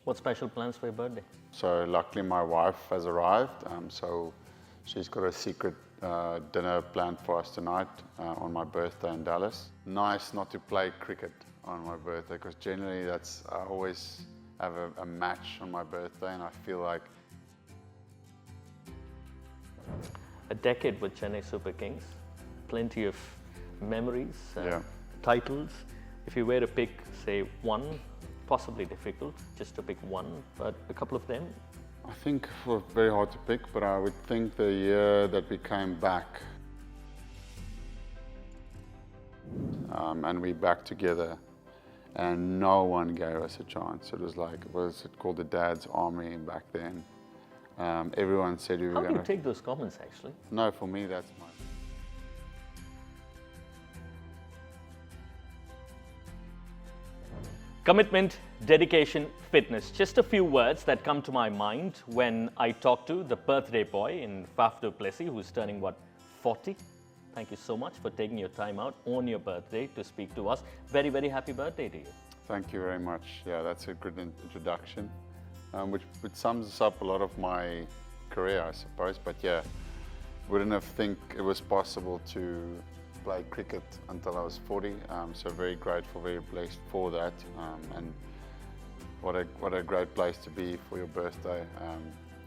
What special plans for your birthday? So luckily my wife has arrived, so she's got a secret dinner planned for us tonight on my birthday in Dallas. Nice not to play cricket on my birthday, because generally I always have a match on my birthday, and I feel like A decade with Chennai Super Kings, plenty of memories, Yeah. titles. If you were to pick, say, one, possibly difficult, just to pick one, but a couple of them. I think it was very hard to pick, but I would think the year that we came back and we back together, and no one gave us a chance. It was like, was it called the Dad's Army back then? Everyone said we were How do going you take those comments, actually? No, for me, that's my... Commitment, dedication, fitness. Just a few words that come to my mind when I talk to the birthday boy in plessis, who's turning, what, 40? Thank you so much for taking your time out on your birthday to speak to us. Very, very happy birthday to you. Thank you very much. Yeah, that's a good introduction, which sums up a lot of my career, I suppose. But yeah, wouldn't have think it was possible to play cricket until I was 40. So very grateful, very blessed for that. And what a great place to be for your birthday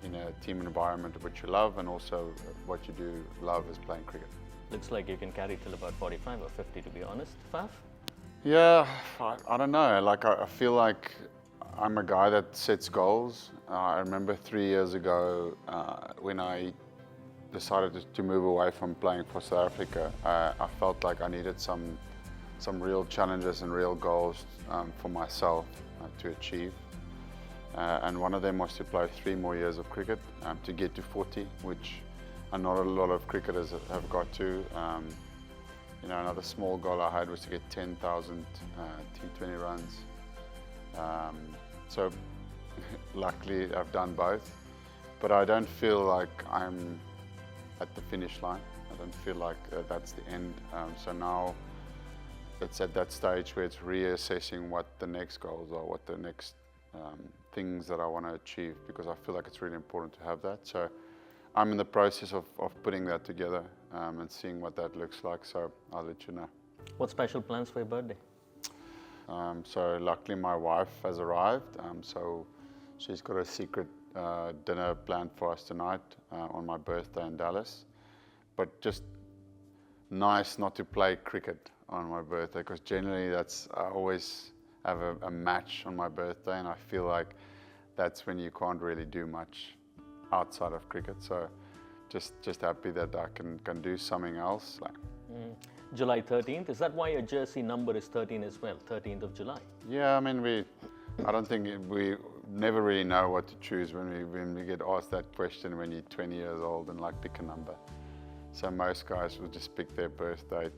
in a team environment which you love, and also what you do love is playing cricket. Looks like you can carry till about 45 or 50, to be honest, Faf. Yeah, I don't know. Like I feel like I'm a guy that sets goals. I remember 3 years ago when I decided to move away from playing for South Africa. I felt like I needed some real challenges and real goals for myself to achieve. And one of them was to play 3 more years of cricket to get to 40, which not a lot of cricketers have got to. You know, another small goal I had was to get 10,000 T20 runs. So luckily I've done both, but I don't feel like I'm at the finish line. I don't feel like that's the end. So now it's at that stage where it's reassessing what the next goals are, what the next things that I want to achieve, because I feel like it's really important to have that. So I'm in the process of putting that together and seeing what that looks like, so I'll let you know. What special plans for your birthday? So luckily my wife has arrived, so she's got a secret dinner planned for us tonight on my birthday in Dallas. But just nice not to play cricket on my birthday, because generally I always have a match on my birthday, and I feel like that's when you can't really do much outside of cricket. So just happy that I can do something else. July 13th, is that why your jersey number is 13 as well, 13th of July? Yeah, I mean, I don't think we never really know what to choose when we get asked that question when you're 20 years old and like pick a number. So most guys will just pick their birth date,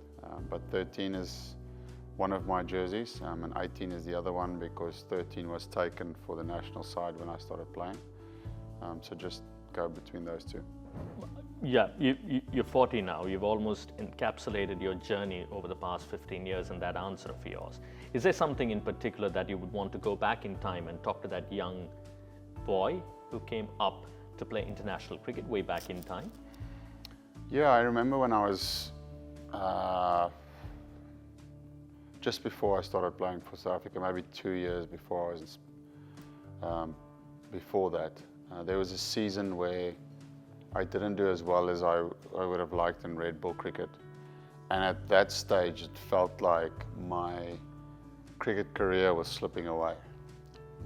but 13 is one of my jerseys, and 18 is the other one, because 13 was taken for the national side when I started playing. So just go between those two. Yeah, you're 40 now. You've almost encapsulated your journey over the past 15 years in that answer of yours. Is there something in particular that you would want to go back in time and talk to that young boy who came up to play international cricket way back in time? Yeah, I remember when I was just before I started playing for South Africa, maybe 2 years before I was before that. There was a season where I didn't do as well as I would have liked in red ball cricket. And at that stage, it felt like my cricket career was slipping away.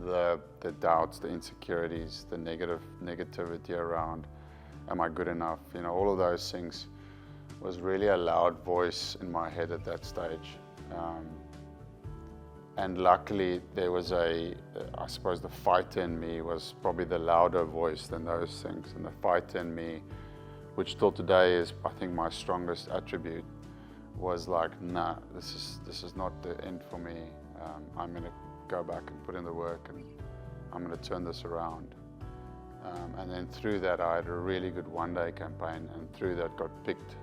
The doubts, the insecurities, the negativity around, am I good enough? You know, all of those things was really a loud voice in my head at that stage. And luckily there was I suppose the fighter in me was probably the louder voice than those things. And the fighter in me, which till today is, I think, my strongest attribute, was like, nah, this is not the end for me. I'm going to go back and put in the work, and I'm going to turn this around. And then through that, I had a really good one-day campaign, and through that got picked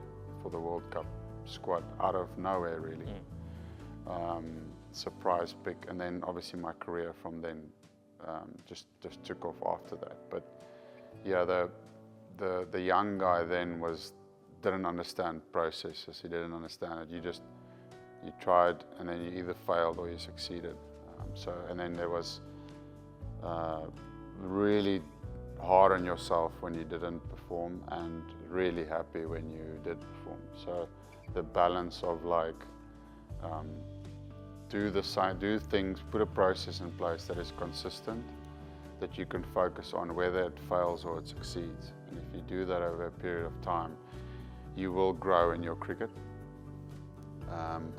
for the World Cup squad out of nowhere, really. Surprise pick, and then obviously my career from then just took off after that. But yeah, the young guy then didn't understand processes. He didn't understand it. You tried, and then you either failed or you succeeded. And then there was really hard on yourself when you didn't perform, and really happy when you did perform. So the balance of like do things, put a process in place that is consistent, that you can focus on whether it fails or it succeeds. And if you do that over a period of time, you will grow in your cricket.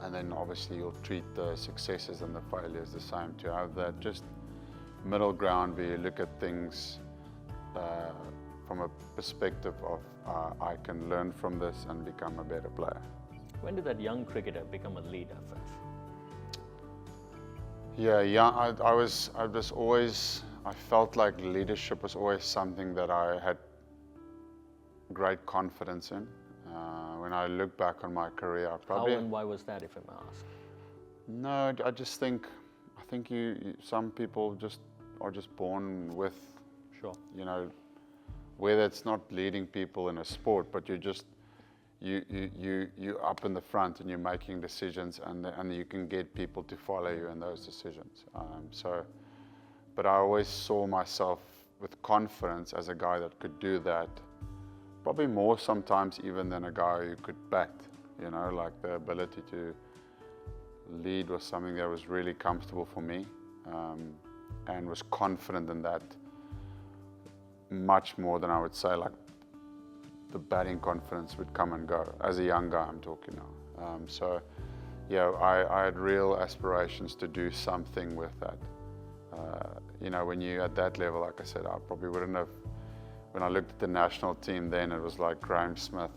And then obviously you'll treat the successes and the failures the same, to have that just middle ground where you look at things from a perspective of I can learn from this and become a better player. When did that young cricketer become a leader, Faf? Yeah, I felt like leadership was always something that I had great confidence in. When I look back on my career, I probably... How and why was that, if I may ask? No, I think some people are just born with, Sure. you know, whether it's not leading people in a sport, but you're up in the front and you're making decisions, and you can get people to follow you in those decisions. But I always saw myself with confidence as a guy that could do that, probably more sometimes even than a guy who could bat. You know, like the ability to lead was something that was really comfortable for me, and was confident in that much more than I would say like the batting confidence would come and go. As a young guy, I'm talking now. So yeah, I had real aspirations to do something with that. You know, when you're at that level, like I said, I probably wouldn't have. When I looked at the national team then, it was like Graham Smith.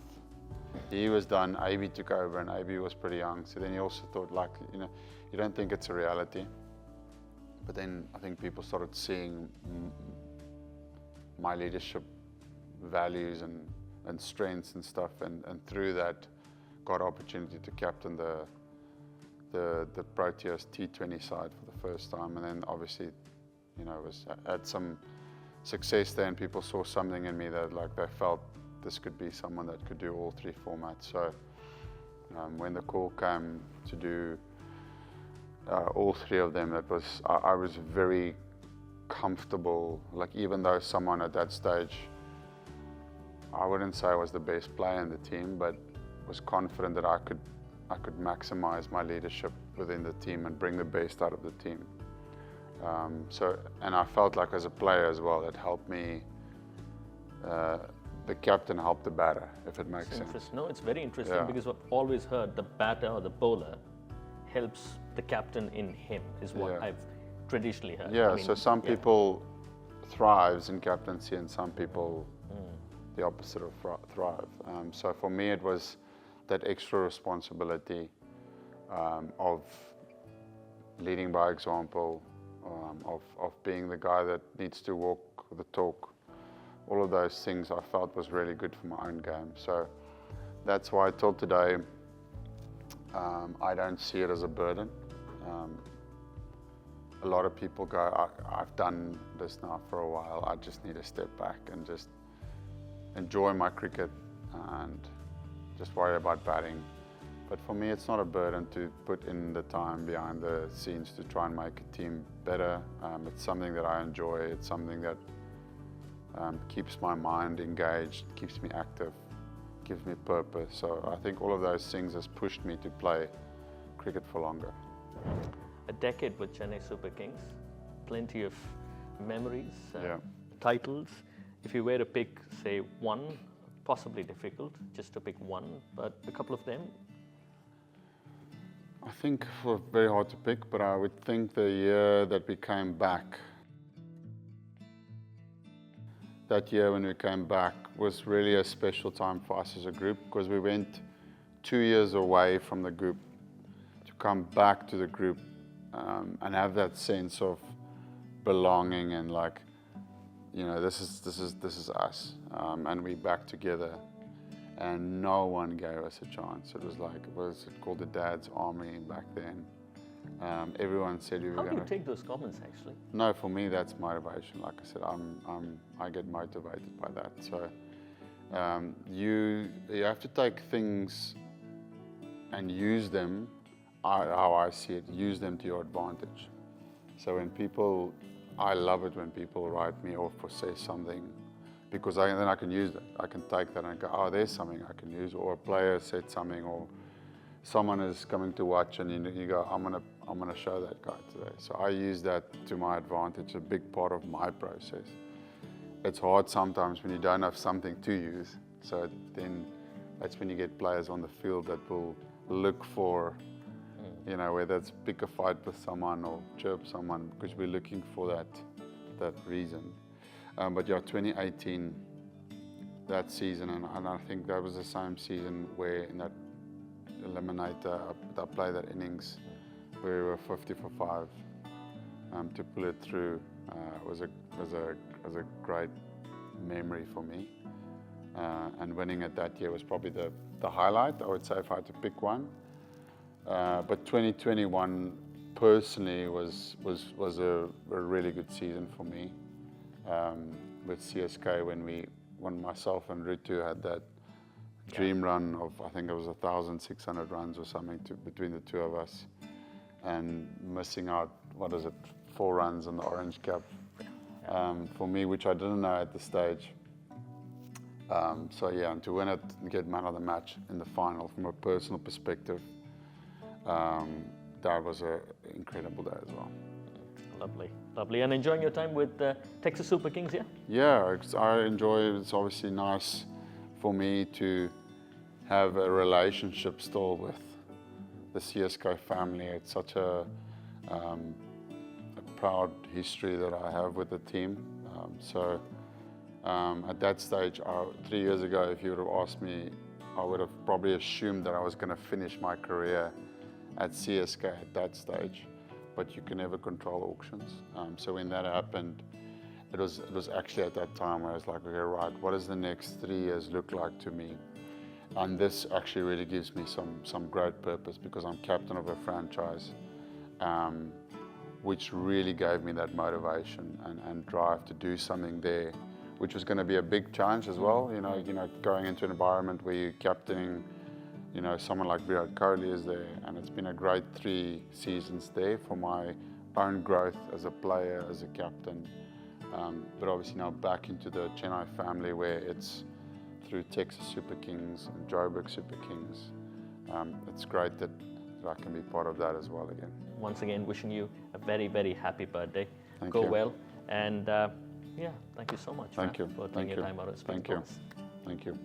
He was done, AB took over, and AB was pretty young. So then you also thought, like, you know, you don't think it's a reality. But then I think people started seeing my leadership values and strengths and stuff, and through that got opportunity to captain the Proteas T20 side for the first time. And then obviously, you know, had some success there, and people saw something in me that like they felt this could be someone that could do all three formats. So when the call came to do all three of them, I was very comfortable. Like, even though someone at that stage, I wouldn't say I was the best player in the team, but was confident that I could maximize my leadership within the team and bring the best out of the team. And I felt like as a player as well, that helped me. The captain helped the batter, if it makes sense. No, it's very interesting, Yeah. because I've always heard the batter or the bowler helps the captain in him, is what Yeah. I've traditionally heard. Yeah, I mean, so some yeah. people thrives in captaincy, and some people the opposite of thrive. So for me, it was that extra responsibility of leading by example, of being the guy that needs to walk the talk. All of those things I felt was really good for my own game. So that's why till today, I don't see it as a burden. A lot of people go, I've done this now for a while, I just need to step back and just enjoy my cricket and just worry about batting. But for me, it's not a burden to put in the time behind the scenes to try and make a team better. It's something that I enjoy. It's something that keeps my mind engaged, keeps me active, gives me purpose. So I think all of those things has pushed me to play cricket for longer. A decade with Chennai Super Kings, plenty of memories, Yeah. titles. If you were to pick, say, one, possibly difficult, just to pick one, but a couple of them. I think it's very hard to pick, but I would think the year that we came back, that year when we came back was really a special time for us as a group, because we went 2 years away from the group to come back to the group and have that sense of belonging and like, you know, this is us, and we're back together, and no one gave us a chance. It was like, what was it called, the Dad's Army back then, Everyone said we were How do going you to. take those comments actually? No, for me that's motivation. Like I said, I get motivated by that. So you have to take things and use them, how I see it, use them to your advantage. So when people, I love it when people write me off or say something, because then I can use it. I can take that and go, oh, there's something I can use, or a player said something, or someone is coming to watch, and you go, I'm gonna show that guy today. So I use that to my advantage, a big part of my process. It's hard sometimes when you don't have something to use. So then that's when you get players on the field that will look for, you know, whether it's pick a fight with someone or chirp someone, because we're looking for that reason. But yeah, 2018, that season, and I think that was the same season where in that eliminator, I played that innings where we were 50 for 5. To pull it through was a great memory for me. And winning it that year was probably the highlight, I would say, if I had to pick one. But 2021 personally was a really good season for me. With CSK, when myself and Ritu had that dream run of, I think it was 1,600 runs or something between the two of us, and missing out, 4 runs on the Orange Cap for me, which I didn't know at the stage. So yeah, and to win it and get man of the match in the final, from a personal perspective, that was an incredible day as well. Lovely, lovely. And enjoying your time with Texas Super Kings, yeah? Yeah, I enjoy it. It's obviously nice for me to have a relationship still with the CSK family. It's such a proud history that I have with the team. At that stage, 3 years ago, if you would have asked me, I would have probably assumed that I was going to finish my career at CSK at that stage. But you can never control auctions. So when that happened, it was actually at that time where I was like, okay, right, what does the next 3 years look like to me? And this actually really gives me some great purpose, because I'm captain of a franchise, which really gave me that motivation and drive to do something there, which was going to be a big challenge as well. You know, going into an environment where you're captaining, you know, someone like Virat Kohli is there, and it's been a great 3 seasons there for my own growth as a player, as a captain. But obviously now back into the Chennai family, where it's through Texas Super Kings and Joburg Super Kings. It's great that I can be part of that as well again. Once again, wishing you a very, very happy birthday. Thank Go you. well, and yeah, thank you so much Thank you. for taking Thank your you. time out of space. Thank you. Thank you.